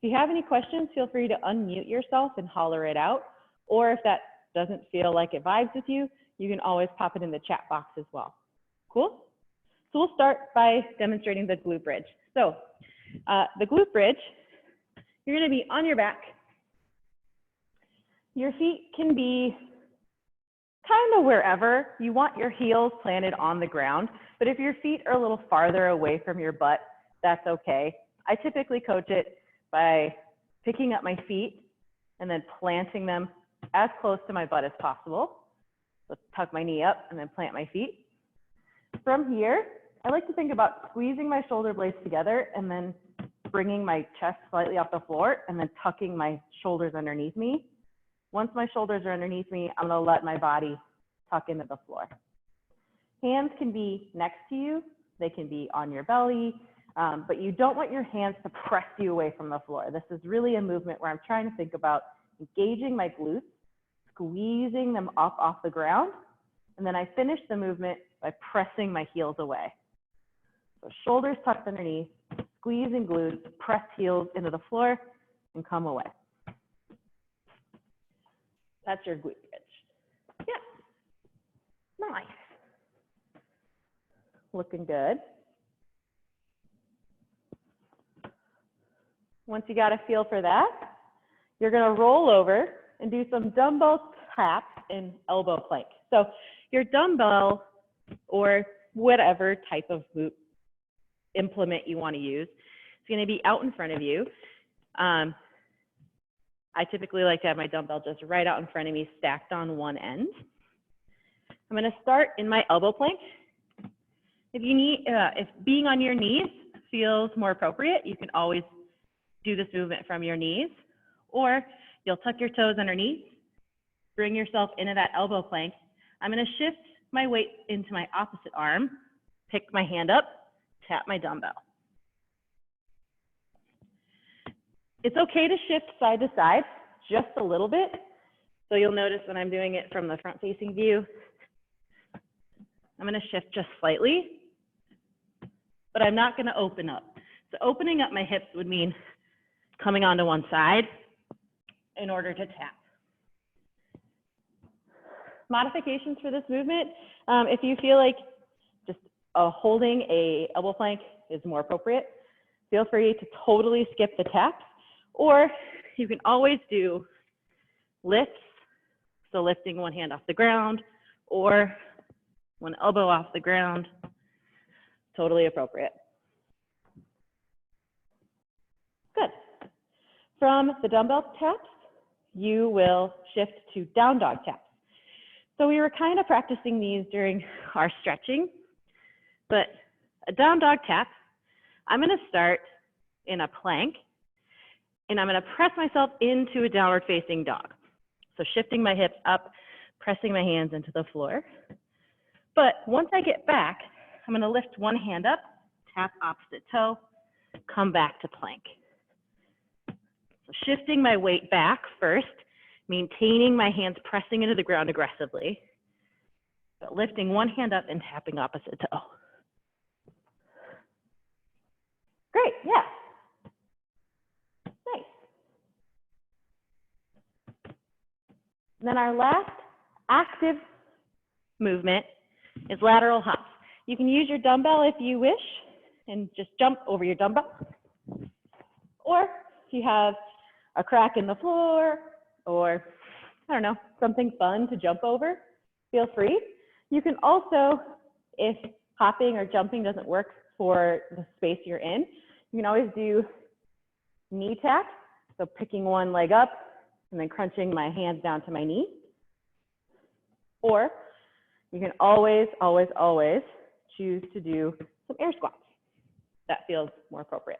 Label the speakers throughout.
Speaker 1: If you have any questions, feel free to unmute yourself and holler it out. Or if that doesn't feel like it vibes with you, you can always pop it in the chat box as well. Cool? So we'll start by demonstrating the glute bridge. So the glute bridge, you're going to be on your back. Your feet can be kind of wherever. You want your heels planted on the ground, but if your feet are a little farther away from your butt, that's okay. I typically coach it by picking up my feet and then planting them as close to my butt as possible. So tuck my knee up and then plant my feet. From here, I like to think about squeezing my shoulder blades together and then bringing my chest slightly off the floor and then tucking my shoulders underneath me. Once my shoulders are underneath me, I'm going to let my body tuck into the floor. Hands can be next to you. They can be on your belly, but you don't want your hands to press you away from the floor. This is really a movement where I'm trying to think about engaging my glutes, squeezing them up off the ground, and then I finish the movement by pressing my heels away. So shoulders tucked underneath, squeezing glutes, press heels into the floor, and come away. That's your glute bridge. Yeah, nice. Looking good. Once you got a feel for that, you're going to roll over and do some dumbbell taps and elbow plank. So your dumbbell or whatever type of implement you want to use, it's going to be out in front of you. I typically like to have my dumbbell just right out in front of me, stacked on one end. I'm going to start in my elbow plank. If you need, if being on your knees feels more appropriate, you can always do this movement from your knees, or you'll tuck your toes underneath, bring yourself into that elbow plank. I'm going to shift my weight into my opposite arm, pick my hand up, tap my dumbbell. It's okay to shift side to side just a little bit. So you'll notice when I'm doing it from the front facing view, I'm going to shift just slightly, but I'm not going to open up. So opening up my hips would mean coming onto one side in order to tap. Modifications for this movement, if you feel like just holding a elbow plank is more appropriate, feel free to totally skip the taps, or you can always do lifts, so lifting one hand off the ground or one elbow off the ground, totally appropriate. Good. From the dumbbell taps, you will shift to down dog taps. So we were kind of practicing these during our stretching, but a down dog tap, I'm going to start in a plank, and I'm going to press myself into a downward facing dog. So shifting my hips up, pressing my hands into the floor. But once I get back, I'm going to lift one hand up, tap opposite toe, come back to plank. So shifting my weight back first, maintaining my hands pressing into the ground aggressively, but lifting one hand up and tapping opposite toe. Great, yeah. Nice. And then our last active movement is lateral hops. You can use your dumbbell if you wish and just jump over your dumbbell. Or if you have a crack in the floor or, I don't know, something fun to jump over, feel free. You can also, if hopping or jumping doesn't work for the space you're in, you can always do knee taps. So picking one leg up and then crunching my hands down to my knee. Or you can always, always, always choose to do some air squats. That feels more appropriate.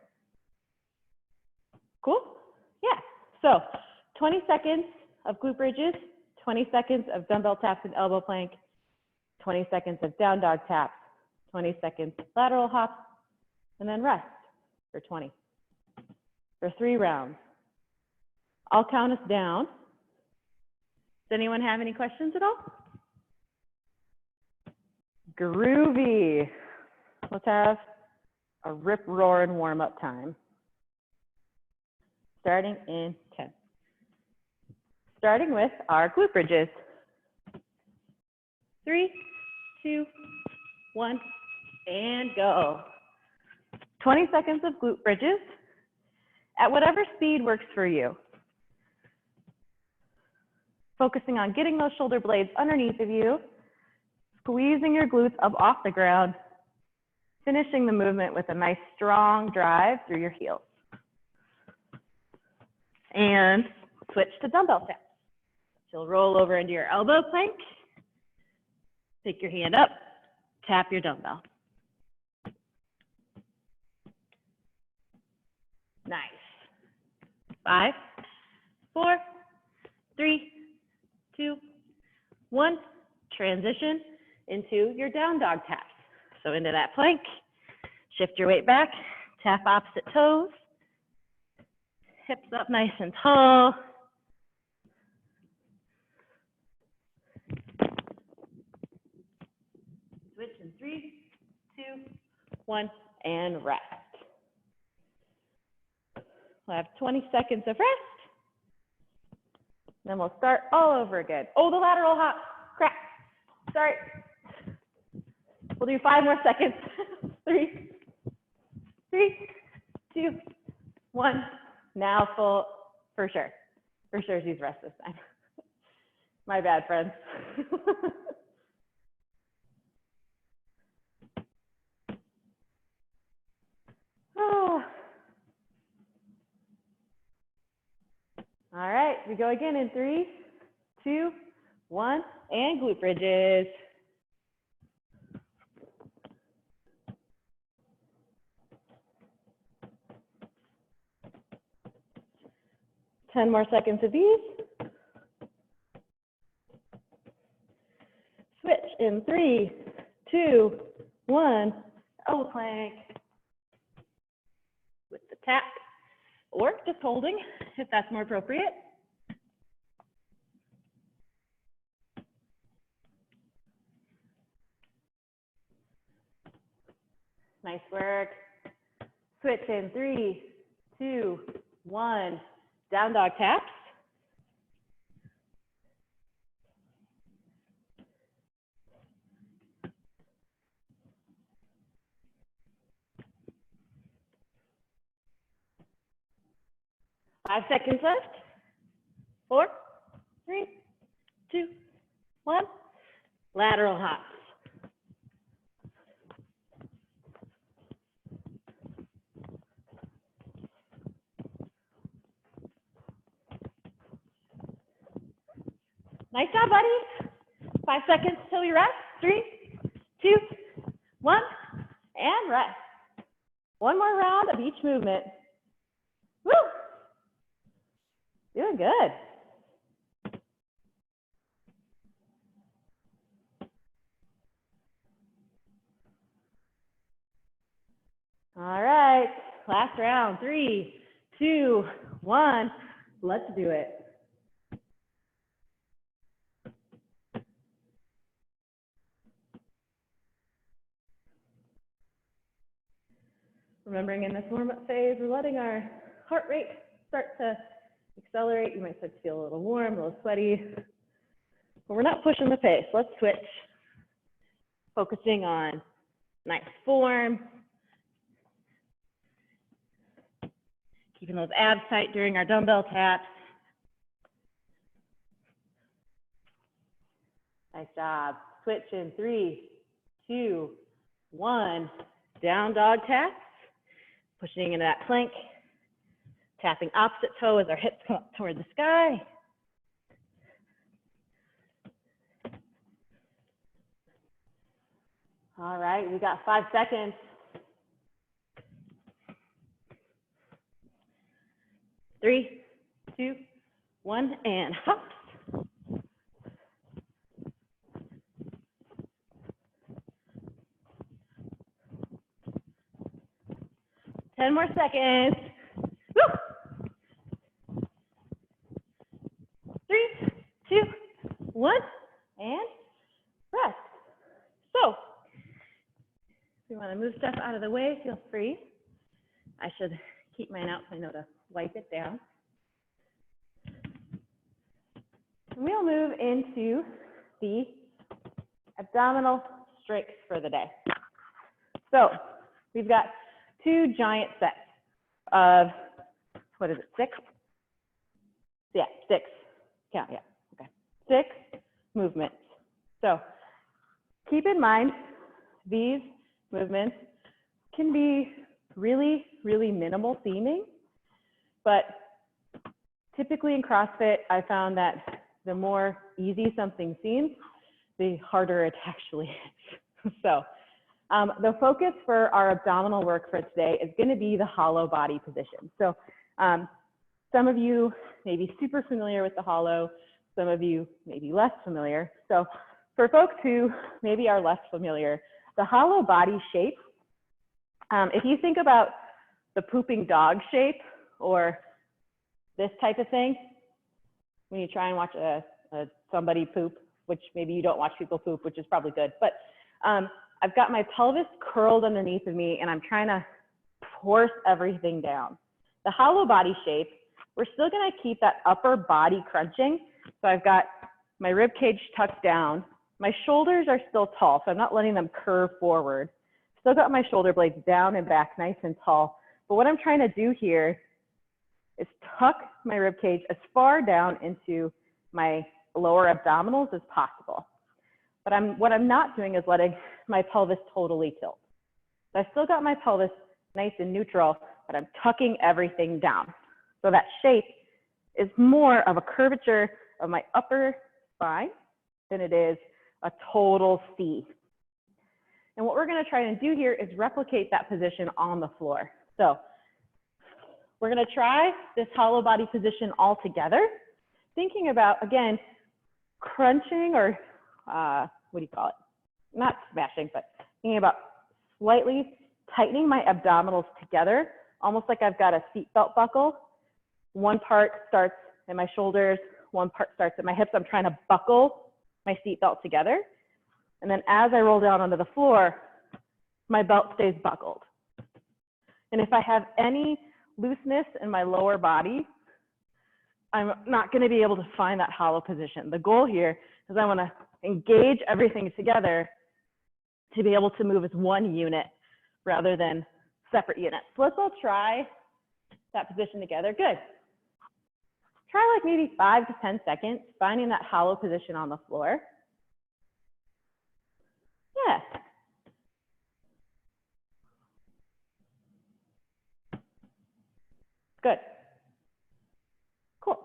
Speaker 1: Cool? Yeah. So 20 seconds of glute bridges, 20 seconds of dumbbell taps and elbow plank, 20 seconds of down dog taps, 20 seconds lateral hops, and then rest for 20. For 3 rounds. I'll count us down. Does anyone have any questions at all? Groovy. Let's have a rip roaring warm up time. starting in 10. Starting with our glute bridges. 3, 2, 1, and go. 20 seconds of glute bridges at whatever speed works for you. Focusing on getting those shoulder blades underneath of you, squeezing your glutes up off the ground, finishing the movement with a nice strong drive through your heels. And switch to dumbbell taps. You'll roll over into your elbow plank, pick your hand up, tap your dumbbell. Nice. 5, 4, 3, 2, 1. Transition into your down dog taps. So into that plank, shift your weight back, tap opposite toes, hips up nice and tall. Switch in 3, 2, 1, and rest. We'll have 20 seconds of rest. Then we'll start all over again. Oh, the lateral hop. Crap. Sorry. We'll do 5 more seconds. 3, 2, 1. Now full, for sure. For sure she's rest this time. My bad, friends. Oh. All right, we go again in 3, 2, 1, and glute bridges. Ten more seconds of these. Switch in 3, 2, 1, elbow plank with the tap, or just holding if that's more appropriate. Nice work. Switch in 3, 2, 1, down dog taps. Five seconds left. 4, 3, 2, 1. Lateral hops. Nice job, buddy. 5 seconds till you rest. 3, 2, 1, and rest. One more round of each movement. Woo! Doing good. All right, last round. 3, 2, 1. Let's do it. Remembering in this warm-up phase, we're letting our heart rate start to accelerate. You might start to feel a little warm, a little sweaty, but we're not pushing the pace. Let's switch. Focusing on nice form. Keeping those abs tight during our dumbbell taps. Nice job. Switch in 3, 2, 1. Down dog taps. Pushing into that plank. Tapping opposite toe as our hips come up toward the sky. All right, we got 5 seconds. 3, 2, 1, and hops. Ten more seconds. Woo! 3, 2, 1, and rest. So, if you want to move stuff out of the way, feel free. I should keep mine out so I know to wipe it down. We'll move into the abdominal strength for the day. So we've got 2 giant sets of, what is it, 6? Yeah, 6. Count, yeah, okay. 6 movements. So keep in mind, these movements can be really, really minimal seeming, but typically in CrossFit, I found that the more easy something seems, the harder it actually is. So the focus for our abdominal work for today is going to be the hollow body position. So some of you may be super familiar with the hollow, some of you may be less familiar. So for folks who maybe are less familiar, the hollow body shape, if you think about the pooping dog shape or this type of thing, when you try and watch somebody poop, which maybe you don't watch people poop, which is probably good, but I've got my pelvis curled underneath of me and I'm trying to force everything down. The hollow body shape, we're still gonna keep that upper body crunching. So I've got my rib cage tucked down. My shoulders are still tall, so I'm not letting them curve forward. Still got my shoulder blades down and back nice and tall. But what I'm trying to do here is tuck my rib cage as far down into my lower abdominals as possible. But what I'm not doing is letting my pelvis totally tilt. So I've still got my pelvis nice and neutral, but I'm tucking everything down. So that shape is more of a curvature of my upper spine than it is a total C. And what we're going to try and do here is replicate that position on the floor. So we're going to try this hollow body position all together, thinking about, again, crunching or what do you call it? Not smashing, but thinking about slightly tightening my abdominals together, almost like I've got a seatbelt buckle. One part starts in my shoulders, one part starts at my hips. I'm trying to buckle my seatbelt together. And then as I roll down onto the floor, my belt stays buckled. And if I have any looseness in my lower body, I'm not going to be able to find that hollow position. The goal here is I want to engage everything together to be able to move as one unit rather than separate units. So let's all try that position together. Good. Try like maybe 5 to 10 seconds, finding that hollow position on the floor. Yeah. Good. Cool.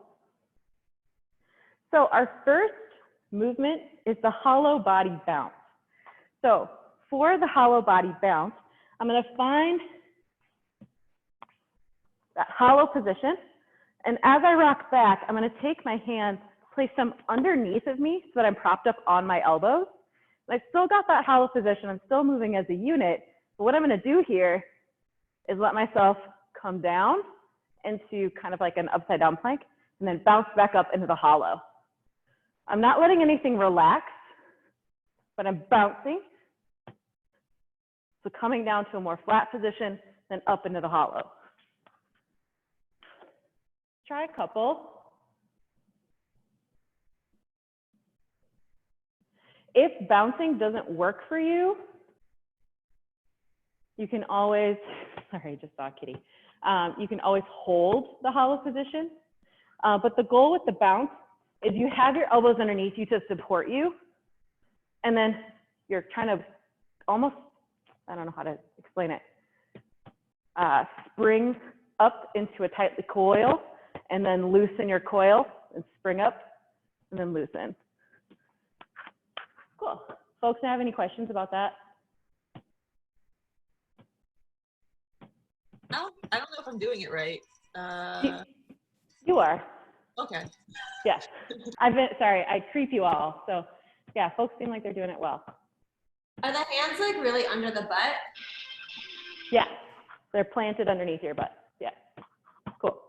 Speaker 1: So our first movement is the hollow body bounce. So for the hollow body bounce, I'm going to find that hollow position. And as I rock back, I'm going to take my hands, place them underneath of me so that I'm propped up on my elbows. And I've still got that hollow position. I'm still moving as a unit. But what I'm going to do here is let myself come down into kind of like an upside down plank and then bounce back up into the hollow. I'm not letting anything relax, but I'm bouncing. So coming down to a more flat position, then up into the hollow. Try a couple. If bouncing doesn't work for you, you can always, sorry, I just saw a kitty. You can always hold the hollow position. But the goal with the bounce is you have your elbows underneath you to support you. And then you're trying to almost, I don't know how to explain it, spring up into a tightly coil and then loosen your coil and spring up and then loosen. Cool. Folks, have any questions about that?
Speaker 2: I don't know if I'm doing it right.
Speaker 1: You are.
Speaker 2: Okay.
Speaker 1: Yeah. Sorry, I creep you all. So yeah, folks seem like they're doing it well.
Speaker 3: Are the hands like really under the butt?
Speaker 1: Yeah, they're planted underneath your butt. Yeah, cool.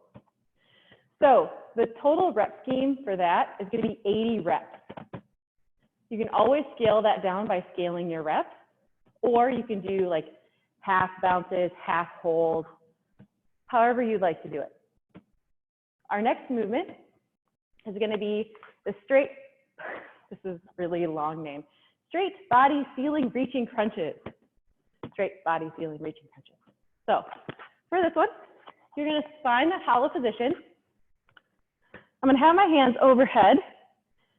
Speaker 1: So the total rep scheme for that is going to be 80 reps. You can always scale that down by scaling your reps, or you can do like half bounces, half holds, however you'd like to do it. Our next movement is going to be the straight, this is really long name, straight body ceiling reaching crunches. Straight body ceiling reaching crunches. So for this one, you're going to find the hollow position. I'm going to have my hands overhead,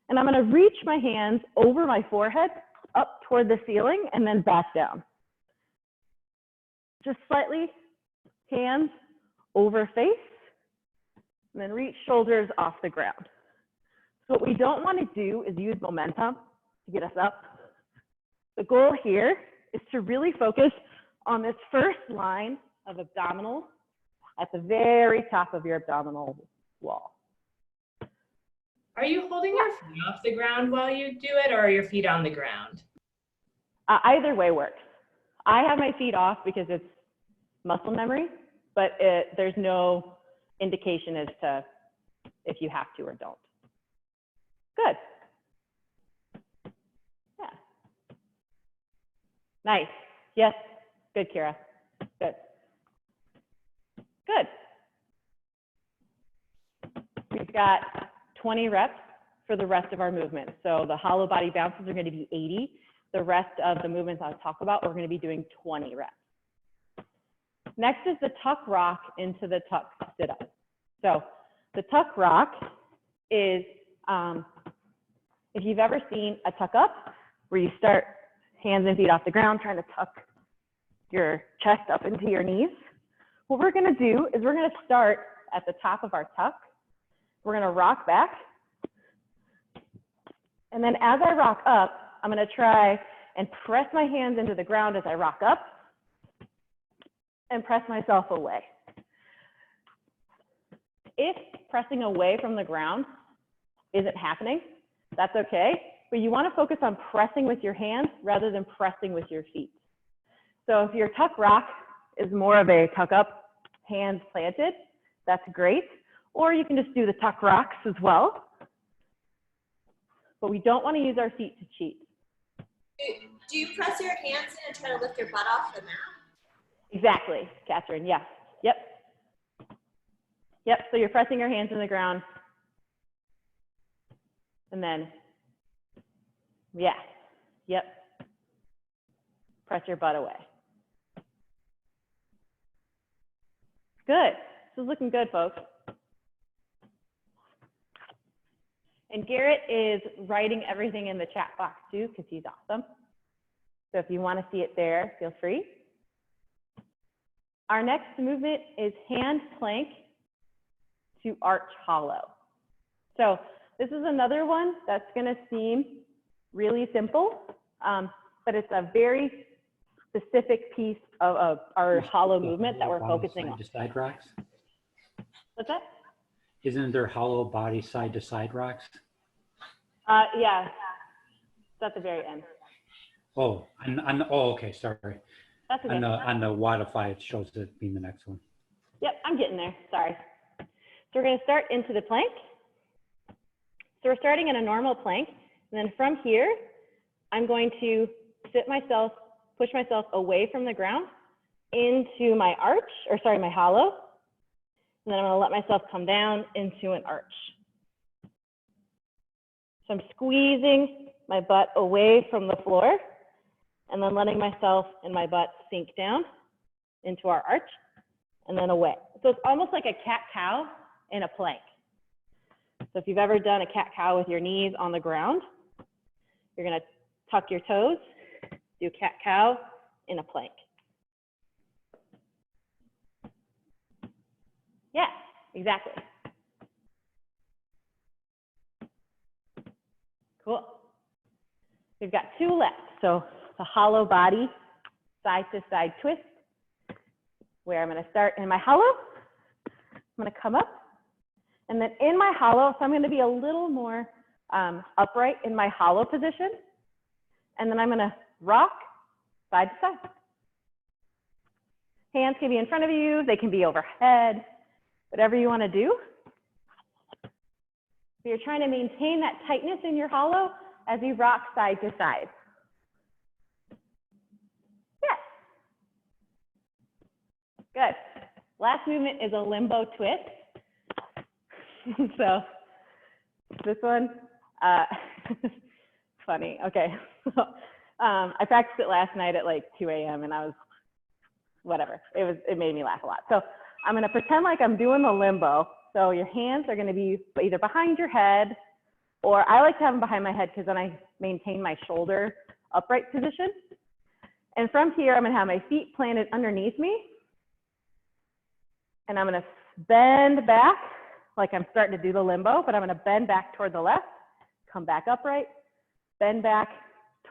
Speaker 1: and I'm going to reach my hands over my forehead up toward the ceiling and then back down. Just slightly, hands over face, and then reach shoulders off the ground. So what we don't want to do is use momentum to get us up. The goal here is to really focus on this first line of abdominals at the very top of your abdominal wall.
Speaker 4: Are you holding your feet off the ground while you do it, or are your feet on the ground?
Speaker 1: Either way works. I have my feet off because it's muscle memory, but there's no indication as to if you have to or don't. Good. Yeah. Nice. Yes. Good, Kira. Good. Good. We've got 20 reps for the rest of our movement. So the hollow body bounces are going to be 80. The rest of the movements I'll talk about, we're going to be doing 20 reps. Next is the tuck rock into the tuck sit up. So the tuck rock is, if you've ever seen a tuck up, where you start hands and feet off the ground, trying to tuck your chest up into your knees. What we're going to do is we're going to start at the top of our tuck. We're going to rock back. And then as I rock up, I'm going to try and press my hands into the ground as I rock up and press myself away. If pressing away from the ground isn't happening, that's okay. But you want to focus on pressing with your hands rather than pressing with your feet. So if your tuck rock is more of a tuck up, hands planted, that's great. Or you can just do the tuck rocks as well. But we don't want to use our feet to cheat.
Speaker 3: Do you press your hands in and try to lift your butt off the mat?
Speaker 1: Exactly, Catherine, yes. Yep. Yep, so you're pressing your hands in the ground. And then, yeah, yep. Press your butt away. Good, this is looking good, folks. And Garrett is writing everything in the chat box too, because he's awesome. So if you want to see it there, feel free. Our next movement is hand plank to arch hollow. So this is another one that's going to seem really simple, but it's a very specific piece of our hollow movement that we're focusing on.
Speaker 5: Side to side rocks?
Speaker 1: What's that?
Speaker 5: Isn't there hollow body side to side rocks?
Speaker 1: Yeah, it's at the very end.
Speaker 5: Oh, oh, okay, sorry.
Speaker 1: That's okay.
Speaker 5: On the Wodify, it shows it being the next one.
Speaker 1: Yep, I'm getting there, sorry. So we're gonna start into the plank. So we're starting in a normal plank, and then from here, I'm going to push myself away from the ground into my arch, or sorry, my hollow. And then I'm gonna let myself come down into an arch. So I'm squeezing my butt away from the floor and then letting myself and my butt sink down into our arch and then away. So it's almost like a cat-cow in a plank. So if you've ever done a cat-cow with your knees on the ground, you're gonna tuck your toes, do cat-cow in a plank. Yeah, exactly. Cool. We've got two left. So the hollow body, side to side twist, where I'm going to start in my hollow. I'm going to come up. And then in my hollow, so I'm going to be a little more upright in my hollow position. And then I'm going to rock side to side. Hands can be in front of you. They can be overhead. Whatever you want to do. So you're trying to maintain that tightness in your hollow as you rock side to side. Yeah. Good. Last movement is a limbo twist. So This one, funny. Okay. I practiced it last night at like 2 a.m. and I was, whatever. It made me laugh a lot. So I'm going to pretend like I'm doing the limbo. So your hands are going to be either behind your head, or I like to have them behind my head because then I maintain my shoulder upright position. And from here, I'm going to have my feet planted underneath me. And I'm going to bend back like I'm starting to do the limbo, but I'm going to bend back toward the left, come back upright, bend back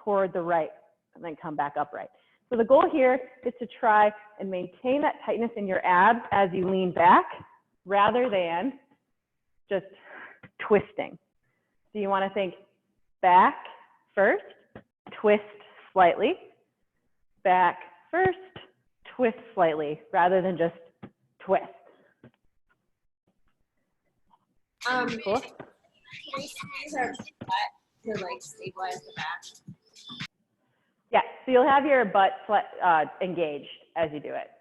Speaker 1: toward the right, and then come back upright. So the goal here is to try and maintain that tightness in your abs as you lean back rather than just twisting. So you want to think back first, twist slightly, back first, twist slightly, rather than just twist.
Speaker 3: Cool.
Speaker 1: Cool.
Speaker 3: Can we squeeze our butt to like stabilize the back?
Speaker 1: Yeah, so you'll have your butt engaged as you do it.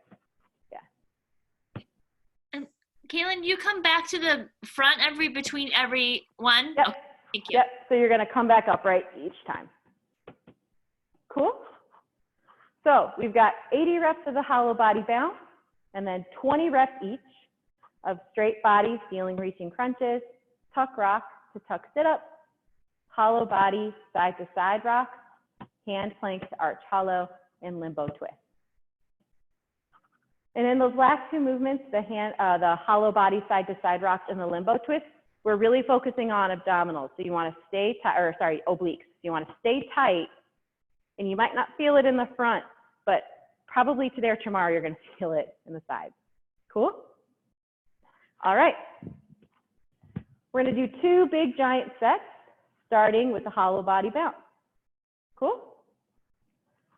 Speaker 6: Kaylin, you come back to the front between every one?
Speaker 1: Yep.
Speaker 6: Okay, thank you.
Speaker 1: Yep, so you're gonna come back upright each time. Cool? So we've got 80 reps of the hollow body bounce, and then 20 reps each of straight body, ceiling reaching crunches, tuck rock to tuck sit-up, hollow body, side to side rock, hand plank to arch hollow, and limbo twist. And in those last two movements, the hollow body side to side rocks and the limbo twist, we're really focusing on abdominals. So you want to stay tight, or sorry, obliques. So you want to stay tight, and you might not feel it in the front, but probably today or tomorrow you're going to feel it in the sides. Cool? All right. We're going to do 2 big giant sets, starting with the hollow body bounce. Cool?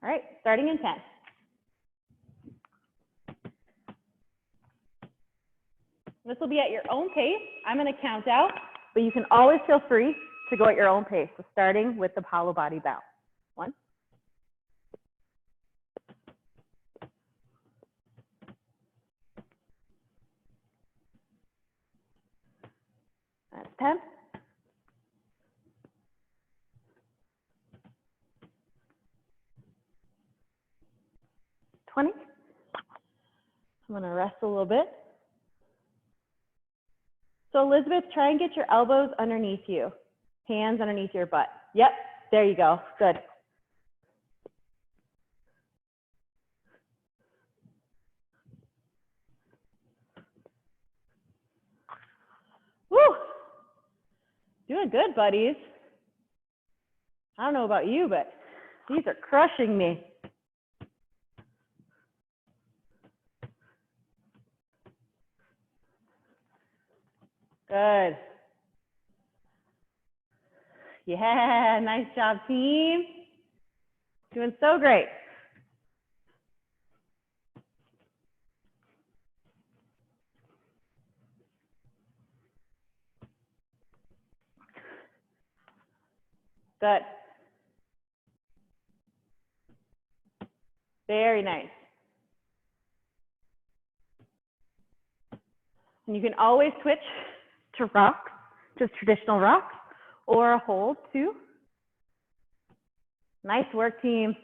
Speaker 1: All right, starting in 10. This will be at your own pace. I'm going to count out, but you can always feel free to go at your own pace. So starting with the hollow body bounce. 1. That's 10. 20. I'm going to rest a little bit. So Elizabeth, try and get your elbows underneath you, hands underneath your butt. Yep, there you go. Good. Woo! Doing good, buddies. I don't know about you, but these are crushing me. Good. Yeah, nice job, team. Doing so great. Good. Very nice. And you can always switch to rocks, just traditional rocks, or a hold too. Nice work, team.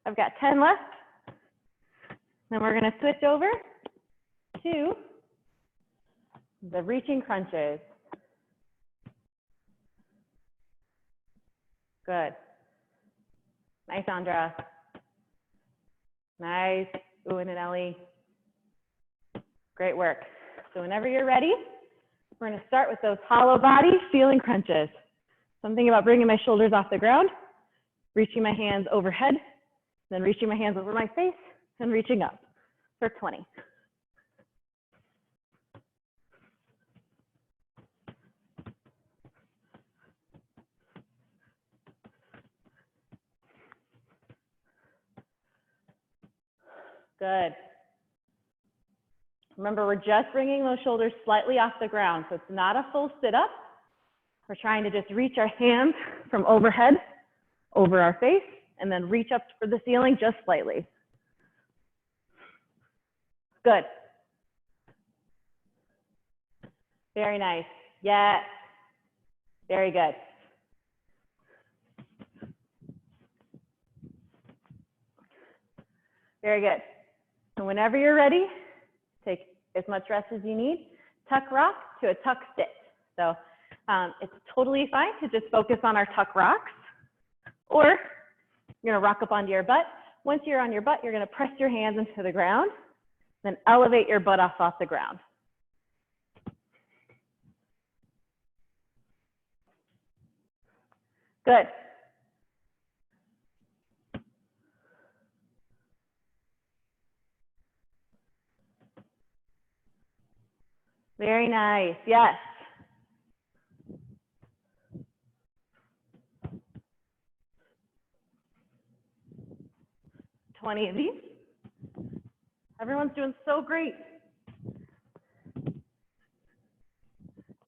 Speaker 1: I've got 10 left. Then we're going to switch over to the reaching crunches. Good. Nice, Andra. Nice, Owen and Ellie. Great work. So whenever you're ready, we're going to start with those hollow body ceiling crunches. Something about bringing my shoulders off the ground, reaching my hands overhead, then reaching my hands over my face, and reaching up for 20. Good. Remember, we're just bringing those shoulders slightly off the ground, so it's not a full sit-up. We're trying to just reach our hands from overhead over our face and then reach up for the ceiling just slightly. Good. Very nice. Yeah. Very good. Very good. And whenever you're ready, take as much rest as you need. Tuck rock to a tuck sit. So it's totally fine to just focus on our tuck rocks, or you're gonna rock up onto your butt. Once you're on your butt, you're gonna press your hands into the ground, then elevate your butt off the ground. Good. Very nice, yes. Twenty of these. Everyone's doing so great.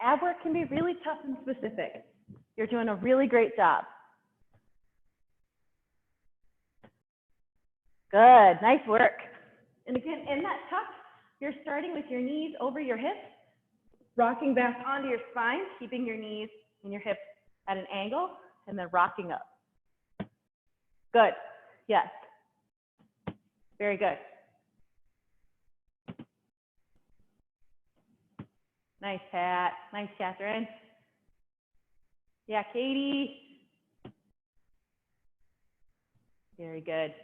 Speaker 1: Ab work can be really tough and specific. You're doing a really great job. Good, nice work. And again, in that tuck, you're starting with your knees over your hips, rocking back onto your spine, keeping your knees and your hips at an angle, and then rocking up. Good, yes. Very good. Nice, Pat. Nice, Catherine. Yeah, Katie. Very good.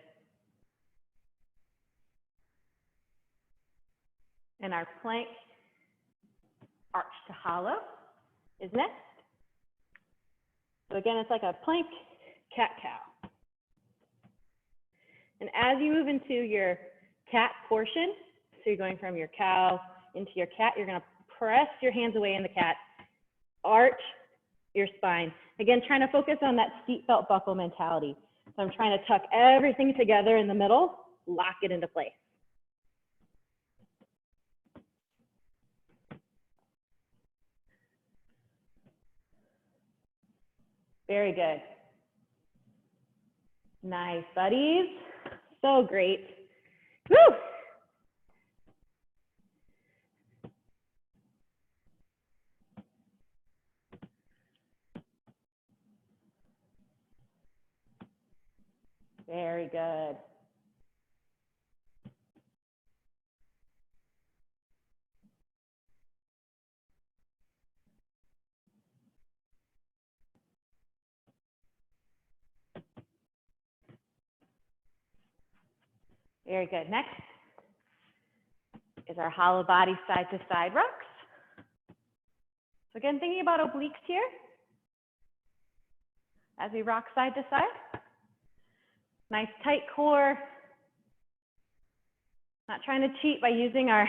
Speaker 1: And our plank arch to hollow is next. So again, it's like a plank cat-cow. And as you move into your cat portion, so you're going from your cow into your cat, you're going to press your hands away in the cat, arch your spine. Again, trying to focus on that seatbelt buckle mentality. So I'm trying to tuck everything together in the middle, lock it into place. Very good. Nice, buddies. So great. Woo! Very good. Very good. Next is our hollow body side to side rocks. So again, thinking about obliques here as we rock side to side. Nice tight core. Not trying to cheat by using our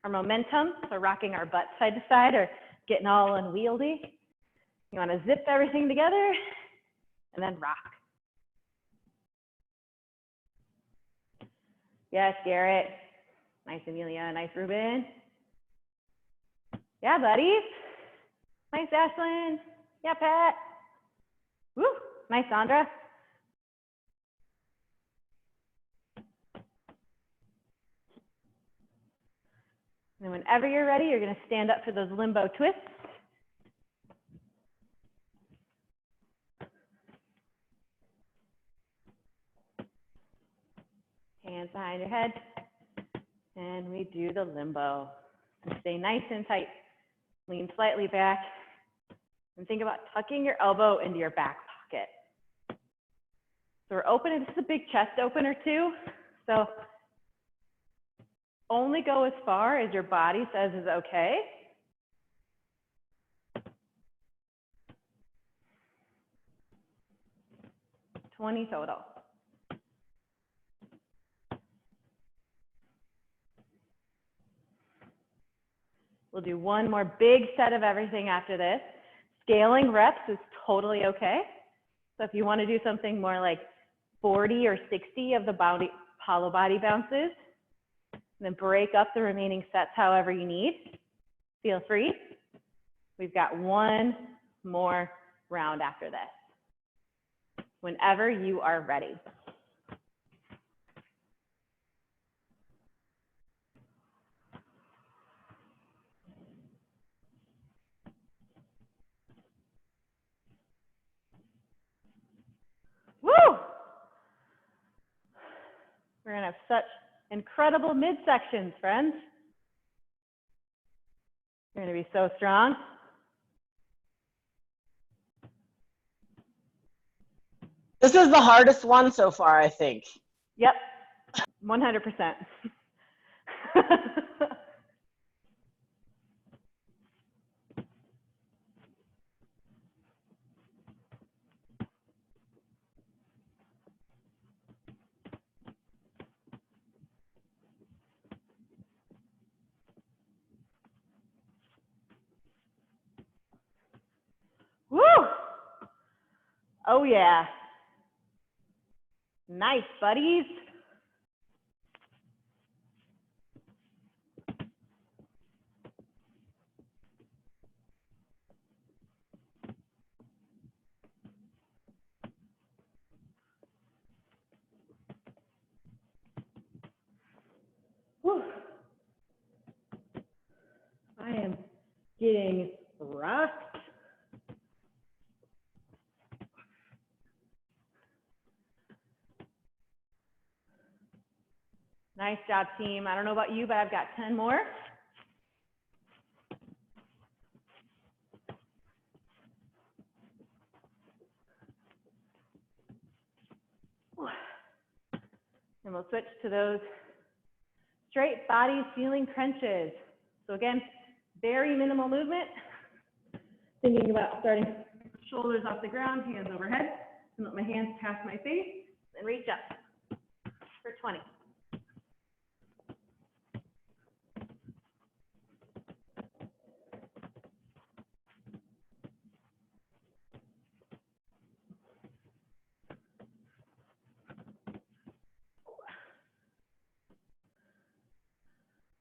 Speaker 1: momentum, so rocking our butt side to side or getting all unwieldy. You want to zip everything together and then rock. Yes, Garrett. Nice, Amelia. Nice, Ruben. Yeah, buddies. Nice, Ashlyn. Yeah, Pat. Woo. Nice, Sandra. And whenever you're ready, you're going to stand up for those limbo twists. Hands behind your head. And we do the limbo. And stay nice and tight. Lean slightly back. And think about tucking your elbow into your back pocket. So we're opening. This is a big chest opener too. So only go as far as your body says is okay. $20 total. We'll do one more big set of everything after this. Scaling reps is totally okay. So if you want to do something more like 40 or 60 of the hollow body bounces, then break up the remaining sets however you need. Feel free. We've got one more round after this. Whenever you are ready. We're gonna have such incredible midsections, friends. You're gonna be so strong.
Speaker 7: This is the hardest one so far, I think.
Speaker 1: Yep, 100%. Woo! Oh yeah. Nice, buddies. Whew. I am getting rocked. Nice job, team. I don't know about you, but I've got 10 more. And we'll switch to those straight body ceiling crunches. So again, very minimal movement. Thinking about starting shoulders off the ground, hands overhead, and let my hands pass my face and reach up for 20.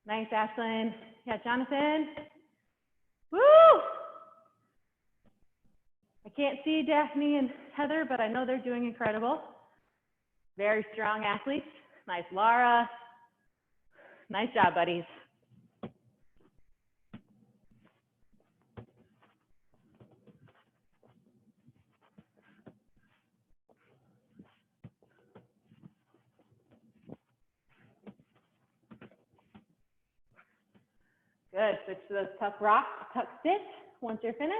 Speaker 1: Nice, Ashlyn. Yeah, Jonathan. Woo! I can't see Daphne and Heather, but I know they're doing incredible. Very strong athletes. Nice, Laura. Nice job, buddies. Good. Switch to those tuck rocks, tuck sit once you're finished.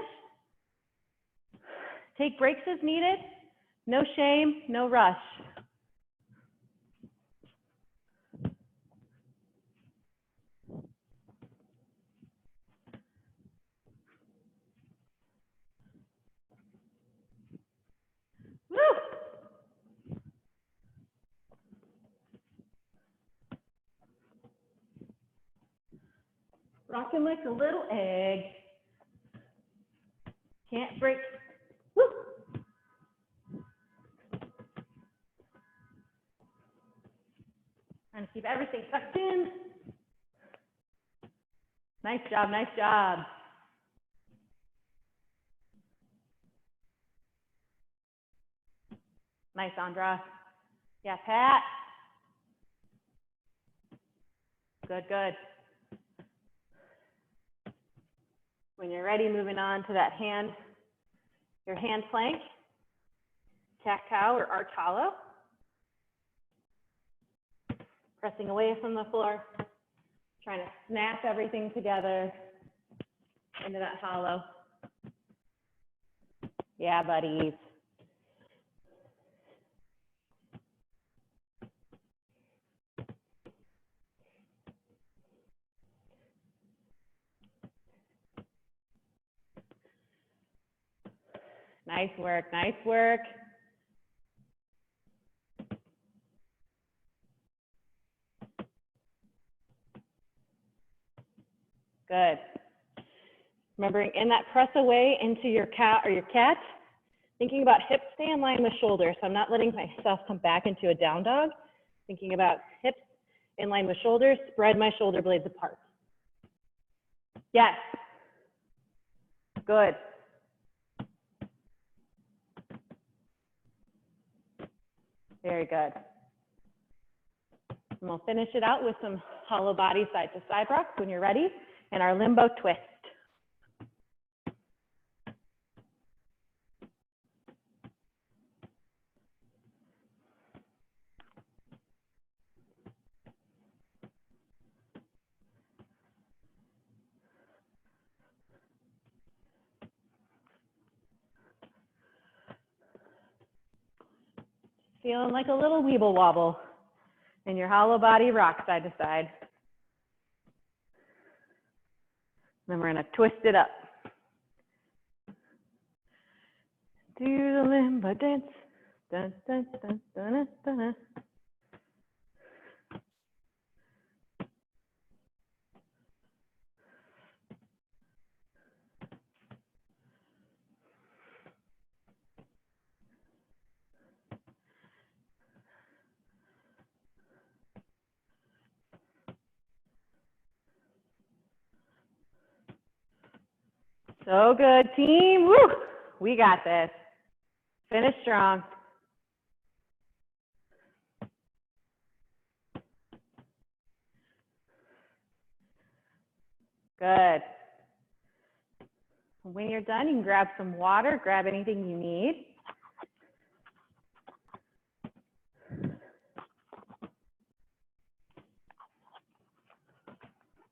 Speaker 1: Take breaks as needed. No shame, no rush. Woo! Rocking like a little egg. Can't break. Woo! Trying to keep everything tucked in. Nice job, nice job. Nice, Andra. Yeah, Pat. Good, good. When you're ready, moving on to that hand, your hand plank, cat-cow or arch hollow. Pressing away from the floor, trying to snap everything together into that hollow. Yeah, buddies. Nice work, nice work. Good. Remembering in that press away into your cat or your cat, thinking about hips stay in line with shoulders. So I'm not letting myself come back into a down dog. Thinking about hips in line with shoulders, spread my shoulder blades apart. Yes. Good. Very good. And we'll finish it out with some hollow body side to side rocks when you're ready, and our limbo twist. Feeling like a little weeble wobble. And your hollow body rocks side to side. Then we're gonna twist it up. Do the limbo dance. Dun, dun, dun, dun, dun, dun, dun. So good, team. Woo! We got this. Finish strong. Good. When you're done, you can grab some water, grab anything you need.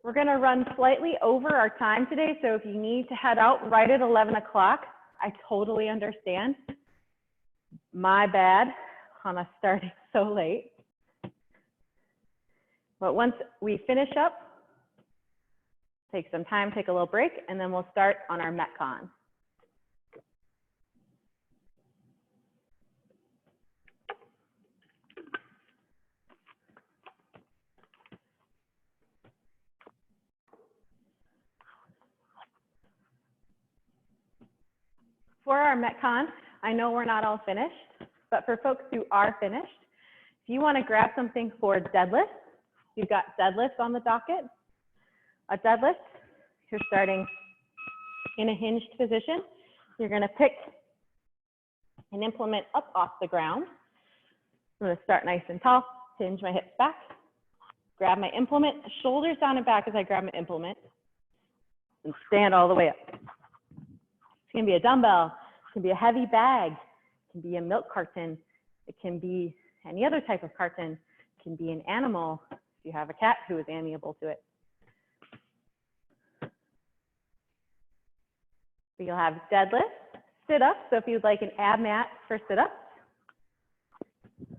Speaker 1: We're going to run slightly over our time today, so if you need to head out right at 11 o'clock, I totally understand. My bad on us starting so late. But once we finish up, take some time, take a little break, and then we'll start on our Metcon. For our Metcon, I know we're not all finished, but for folks who are finished, if you want to grab something for deadlift, you've got deadlift on the docket. A deadlift, you're starting in a hinged position. You're going to pick an implement up off the ground. I'm going to start nice and tall, hinge my hips back, grab my implement, shoulders down and back as I grab my implement, and stand all the way up. It can be a dumbbell, it can be a heavy bag, it can be a milk carton, it can be any other type of carton, it can be an animal if you have a cat who is amiable to it. But you'll have deadlift, sit-ups, so if you'd like an ab mat for sit-ups, you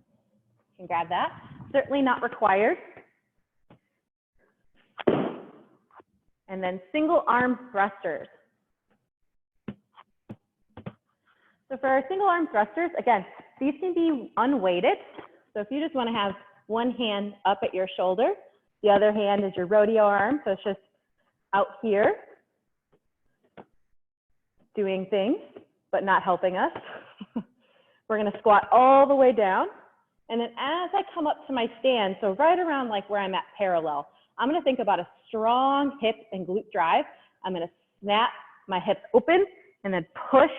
Speaker 1: can grab that. Certainly not required. And then single arm thrusters. So for our single arm thrusters, again, these can be unweighted. So if you just want to have one hand up at your shoulder, the other hand is your rodeo arm. So it's just out here doing things, but not helping us. We're going to squat all the way down. And then as I come up to my stand, so right around like where I'm at parallel, I'm going to think about a strong hip and glute drive. I'm going to snap my hips open and then push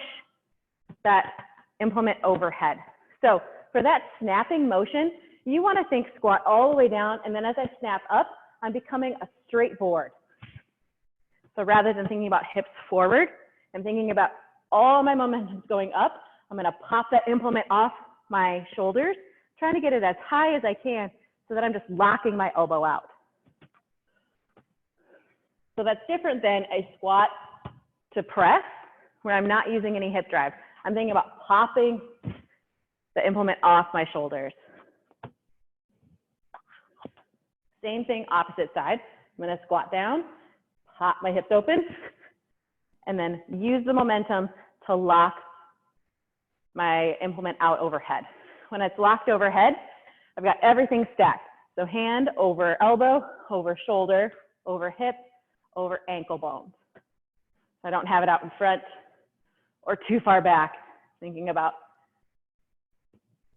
Speaker 1: that implement overhead. So for that snapping motion, you want to think squat all the way down, and then as I snap up, I'm becoming a straight board. So rather than thinking about hips forward, I'm thinking about all my momentum going up. I'm going to pop that implement off my shoulders, trying to get it as high as I can so that I'm just locking my elbow out. So that's different than a squat to press, where I'm not using any hip drive. I'm thinking about popping the implement off my shoulders. Same thing, opposite side. I'm going to squat down, pop my hips open, and then use the momentum to lock my implement out overhead. When it's locked overhead, I've got everything stacked. So hand over elbow, over shoulder, over hip, over ankle bones. I don't have it out in front or too far back, thinking about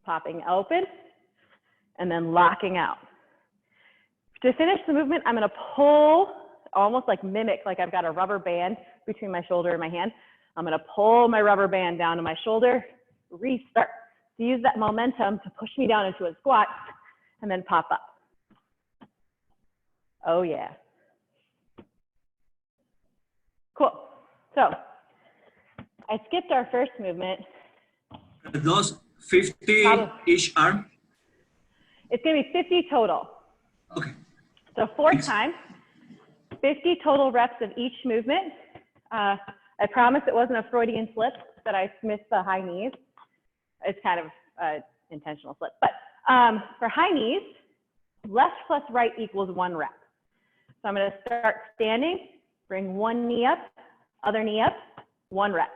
Speaker 1: popping open and then locking out. To finish the movement, I'm going to pull, almost like mimic, like I've got a rubber band between my shoulder and my hand. I'm going to pull my rubber band down to my shoulder, restart. To use that momentum to push me down into a squat and then pop up. Oh yeah. Cool. So I skipped our first movement.
Speaker 8: Those 50 each arm?
Speaker 1: It's going to be 50 total.
Speaker 8: Okay.
Speaker 1: So 4 times, 50 total reps of each movement. I promise it wasn't a Freudian slip that I missed the high knees. It's kind of intentional slip. But for high knees, left plus right equals 1 rep. So I'm going to start standing, bring one knee up, other knee up, 1 rep.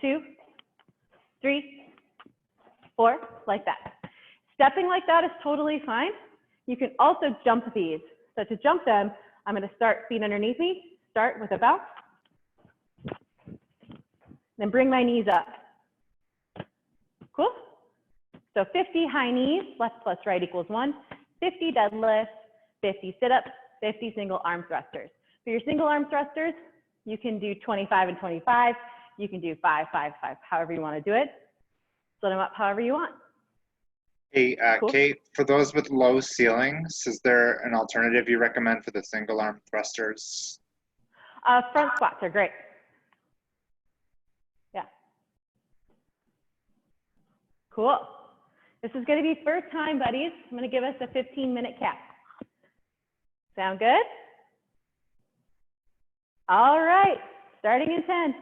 Speaker 1: 2, 3, 4, like that. Stepping like that is totally fine. You can also jump these. So to jump them, I'm going to start feet underneath me, start with a bounce, then bring my knees up. Cool? So 50 high knees, left plus right equals 1, 50 deadlifts, 50 sit-ups, 50 single arm thrusters. For your single arm thrusters, you can do 25 and 25. You can do 5, 5, 5, however you want to do it. Split them up however you want.
Speaker 9: Hey,
Speaker 1: Cool.
Speaker 9: Kate, for those with low ceilings, is there an alternative you recommend for the single arm thrusters?
Speaker 1: Front squats are great. Yeah. Cool. This is going to be first time, buddies. I'm going to give us a 15-minute cap. Sound good? All right, starting in 10.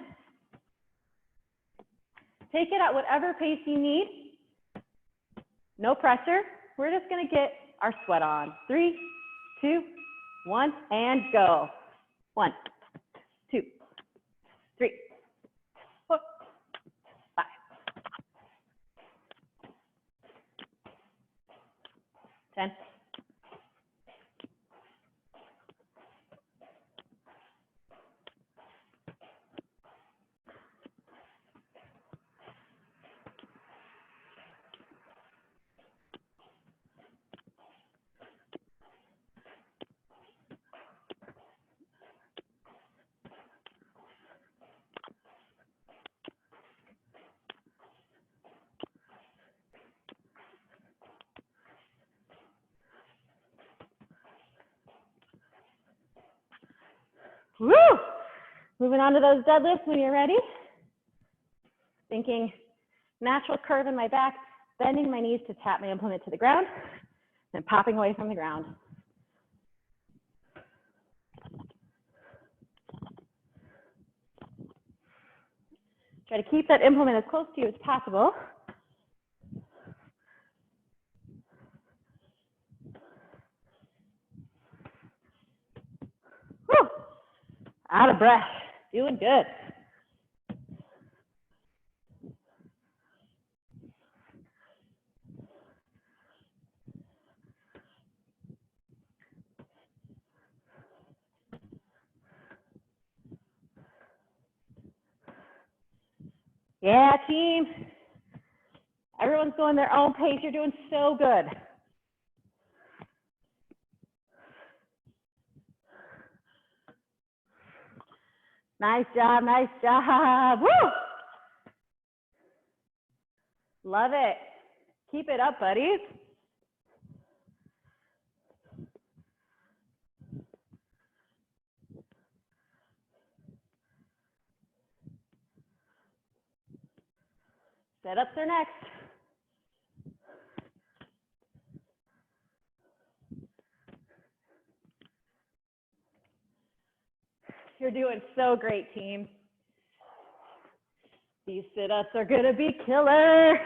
Speaker 1: Take it at whatever pace you need. No pressure. We're just going to get our sweat on. 3, 2, 1, and go. 1, 2, 3, 4, 5. Ten. Woo! Moving on to those deadlifts when you're ready. Thinking natural curve in my back, bending my knees to tap my implement to the ground, and popping away from the ground. Try to keep that implement as close to you as possible. Woo! Out of breath, doing good. Yeah, team. Everyone's going their own pace. You're doing so good. Nice job, nice job. Woo! Love it. Keep it up, buddies. Set-ups are next. You're doing so great, team. These sit-ups are gonna be killer.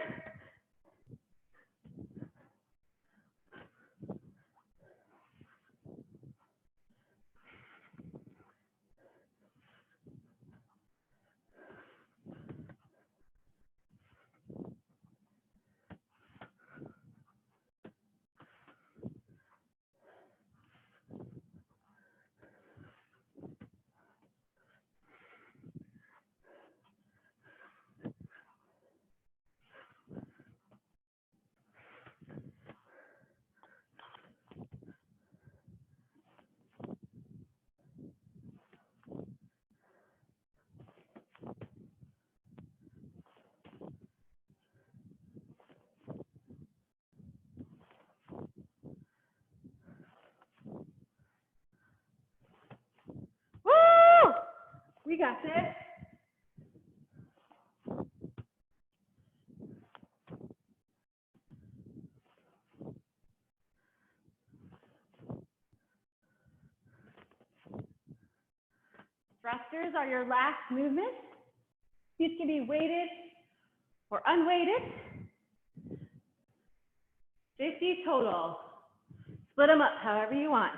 Speaker 1: Woo! We got this. Thrusters are your last movement. These can be weighted or unweighted. 50 total. Split them up however you want.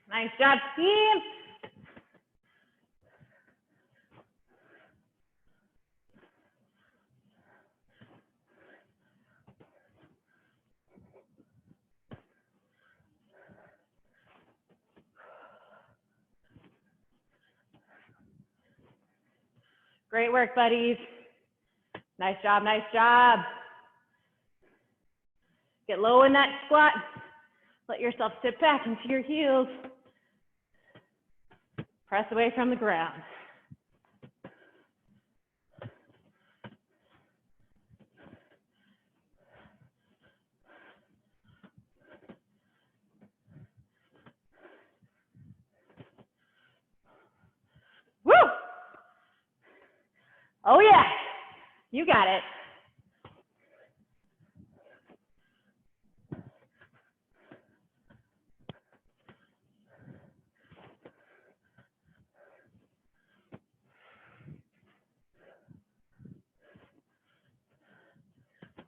Speaker 1: Nice job, team. Great work, buddies. Nice job, nice job. Get low in that squat. Let yourself sit back into your heels. Press away from the ground. Woo! Oh yeah, you got it.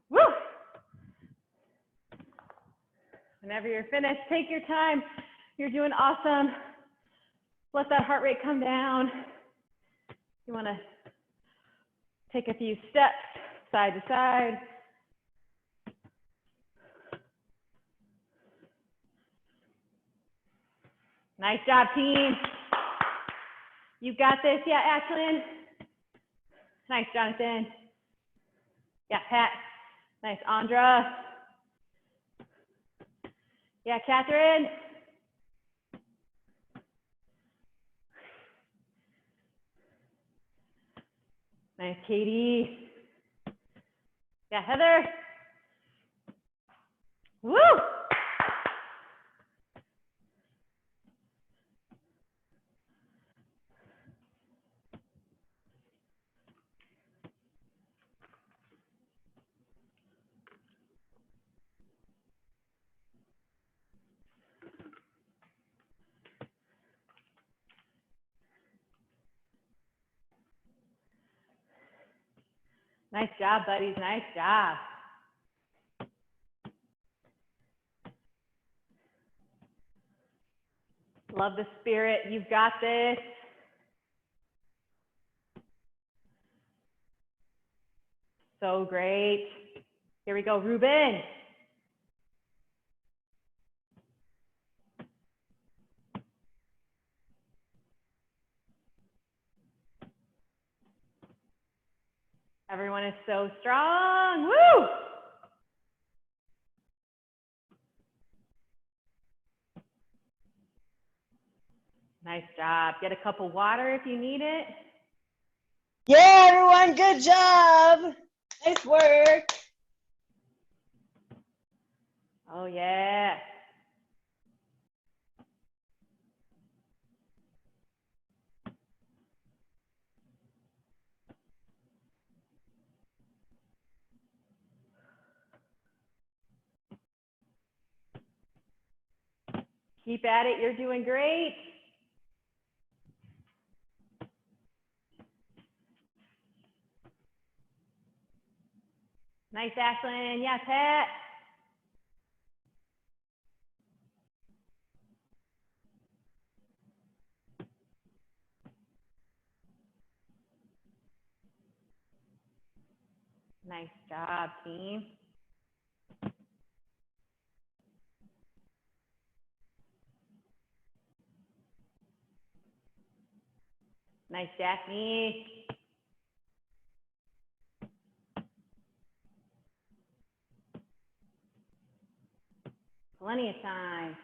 Speaker 1: Woo! Whenever you're finished, take your time. You're doing awesome. Let that heart rate come down. You want to take a few steps side to side. Nice job, team. You got this. Yeah, Ashlyn. Nice, Jonathan. Yeah, Pat. Nice, Andra. Yeah, Catherine. Nice, Katie. Yeah, Heather. Woo! Nice job, buddies. Nice job. Love the spirit. You've got this. So great. Here we go, Ruben. Everyone is so strong. Woo! Nice job. Get a cup of water if you need it.
Speaker 7: Yeah, everyone, good job. Nice work.
Speaker 1: Oh, yeah. Keep at it. You're doing great. Nice, Ashlyn. Yeah, Pat. Nice job, team. Nice, Daphne. Plenty of time.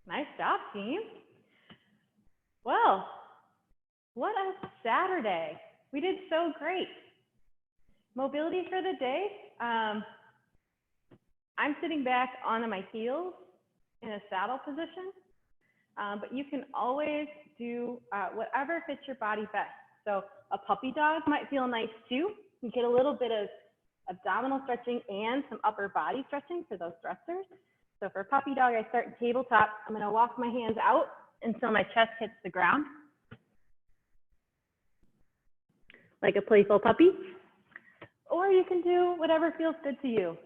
Speaker 1: Nice job, team. Well, what a Saturday. We did so great. Mobility for the day. I'm sitting back on my heels in a saddle position, but you can always do whatever fits your body best. So a puppy dog might feel nice too. You get a little bit of abdominal stretching and some upper body stretching for those thrusters. So for puppy dog, I start tabletop. I'm gonna walk my hands out until my chest hits the ground. Like a playful puppy. Or you can do whatever feels good to you.